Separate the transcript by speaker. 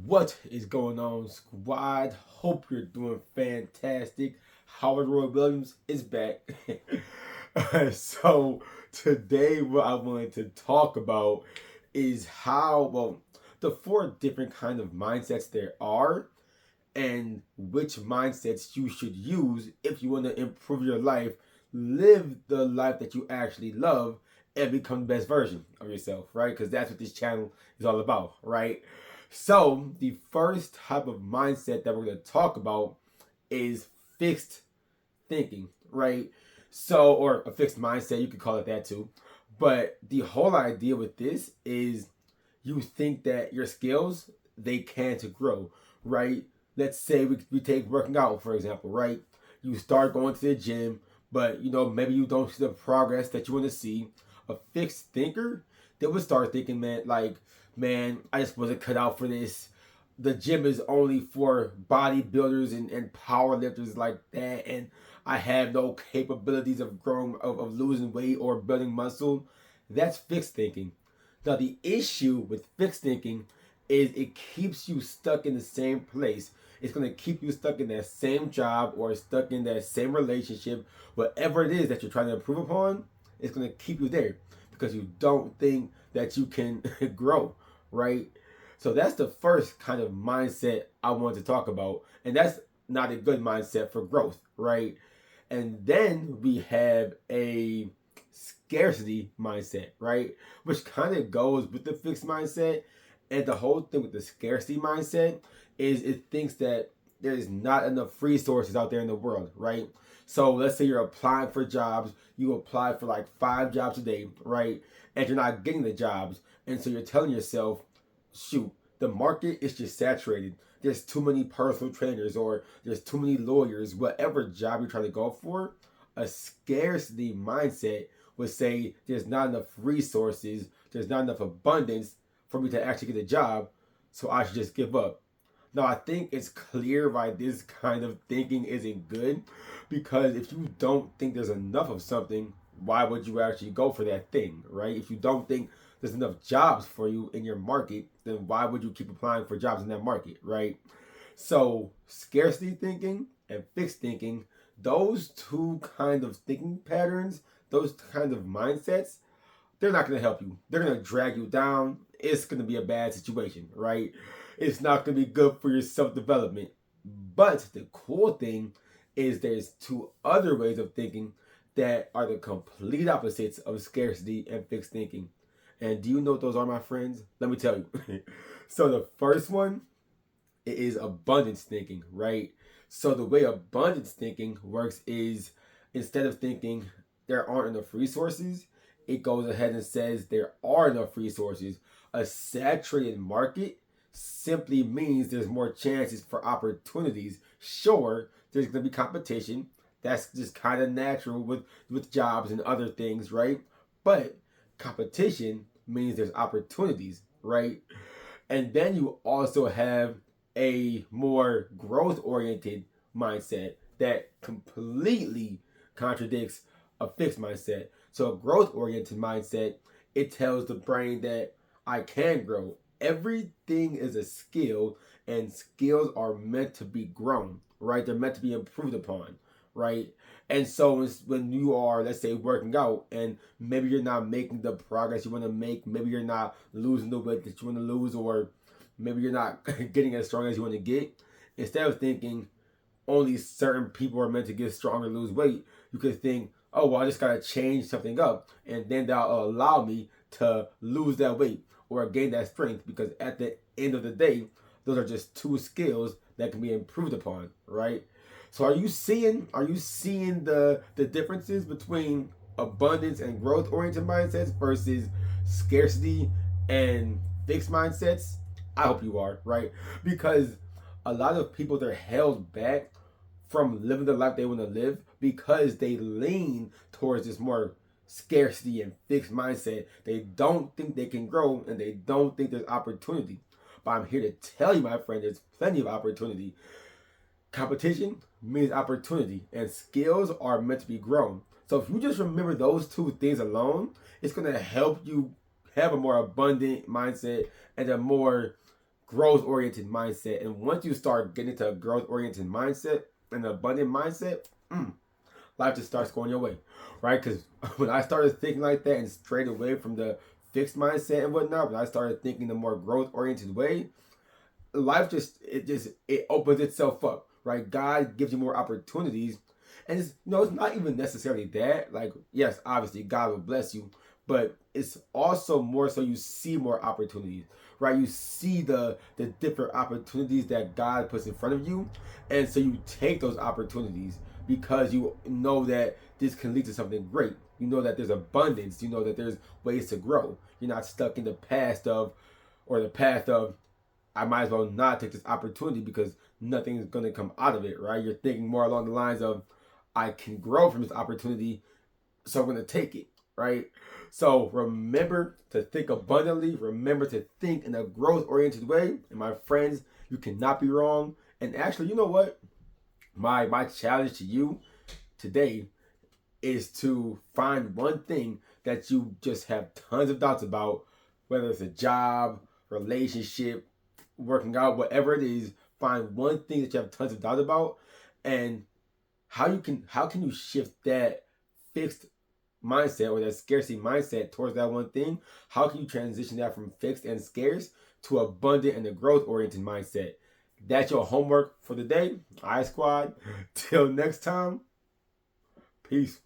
Speaker 1: What is going on, squad? Hope you're doing fantastic. Howard Roy Williams is back. So, today, what I wanted to talk about is the four different kind of mindsets there are, and which mindsets you should use if you want to improve your life, live the life that you actually love, and become the best version of yourself, right? Because that's what this channel is all about, right? So, the first type of mindset that we're going to talk about is fixed thinking, right? So, or a fixed mindset, you could call it that too. But the whole idea with this is you think that your skills, they can't grow, right? Let's say we take working out, for example, right? You start going to the gym, but maybe you don't see the progress that you want to see. A fixed thinker, they would start thinking, man, I just wasn't cut out for this. The gym is only for bodybuilders and power lifters like that, and I have no capabilities of growing, of losing weight or building muscle. That's fixed thinking. Now, the issue with fixed thinking is it keeps you stuck in the same place. It's going to keep you stuck in that same job or stuck in that same relationship. Whatever it is that you're trying to improve upon, it's going to keep you there because you don't think that you can grow, right? So that's the first kind of mindset I want to talk about. And that's not a good mindset for growth, right? And then we have a scarcity mindset, right? Which kind of goes with the fixed mindset. And the whole thing with the scarcity mindset is it thinks that there's not enough resources out there in the world, right? So let's say you're applying for jobs, you apply for like 5 jobs a day, right? And you're not getting the jobs. And so you're telling yourself, shoot, the market is just saturated. There's too many personal trainers or there's too many lawyers, whatever job you're trying to go for. A scarcity mindset would say there's not enough resources, there's not enough abundance for me to actually get a job, so I should just give up. Now, I think it's clear why this kind of thinking isn't good, because if you don't think there's enough of something, why would you actually go for that thing, right? If you don't think there's enough jobs for you in your market, then why would you keep applying for jobs in that market, right? So, scarcity thinking and fixed thinking, those two kind of thinking patterns, those kind of mindsets, they're not going to help you. They're going to drag you down. It's going to be a bad situation, right? It's not going to be good for your self development. But the cool thing is there's two other ways of thinking that are the complete opposites of scarcity and fixed thinking. And do you know what those are, my friends? Let me tell you. So the first one is abundance thinking, right? So the way abundance thinking works is instead of thinking there aren't enough resources, it goes ahead and says there are enough resources. A saturated market simply means there's more chances for opportunities. Sure, there's going to be competition. That's just kind of natural with jobs and other things, right? But competition means there's opportunities, right? And then you also have a more growth oriented mindset that completely contradicts a fixed mindset. So a growth oriented mindset, it tells the brain that I can grow. Everything is a skill, and skills are meant to be grown, right? They're meant to be improved upon, right? And so when you are, let's say, working out, and maybe you're not making the progress you want to make, maybe you're not losing the weight that you want to lose, or maybe you're not getting as strong as you want to get, instead of thinking only certain people are meant to get strong and lose weight, you could think, oh, well, I just got to change something up, and then that'll allow me to lose that weight or gain that strength, because at the end of the day, those are just two skills that can be improved upon, right? So are you seeing the differences between abundance and growth oriented mindsets versus scarcity and fixed mindsets? I hope you are, right? Because a lot of people, they're held back from living the life they want to live because they lean towards this more scarcity and fixed mindset. They don't think they can grow, and they don't think there's opportunity. But I'm here to tell you, my friend, there's plenty of opportunity. Competition means opportunity, and skills are meant to be grown. So if you just remember those two things alone, it's going to help you have a more abundant mindset and a more growth oriented mindset. And once you start getting into a growth oriented mindset, an abundant mindset, life just starts going your way, right? Because when I started thinking like that and strayed away from the fixed mindset and whatnot, when I started thinking the more growth oriented way, life it opens itself up, right? God gives you more opportunities, and it's not even necessarily that. Like, yes, obviously God will bless you, but it's also more so you see more opportunities, right? You see the different opportunities that God puts in front of you, and so you take those opportunities because you know that this can lead to something great. You know that there's abundance. You know that there's ways to grow. You're not stuck in the past of or the path of I might as well not take this opportunity because nothing is going to come out of it, right? You're thinking more along the lines of I can grow from this opportunity, so I'm going to take it, right? So remember to think abundantly. Remember to think in a growth oriented way. And my friends, you cannot be wrong. And actually, you know what? My challenge to you today is to find one thing that you just have tons of doubts about, whether it's a job, relationship, working out, whatever it is. Find one thing that you have tons of doubts about, and how can you shift that fixed mindset or that scarcity mindset towards that one thing? How can you transition that from fixed and scarce to abundant and a growth oriented mindset? That's your homework for the day. I Squad. Till next time. Peace.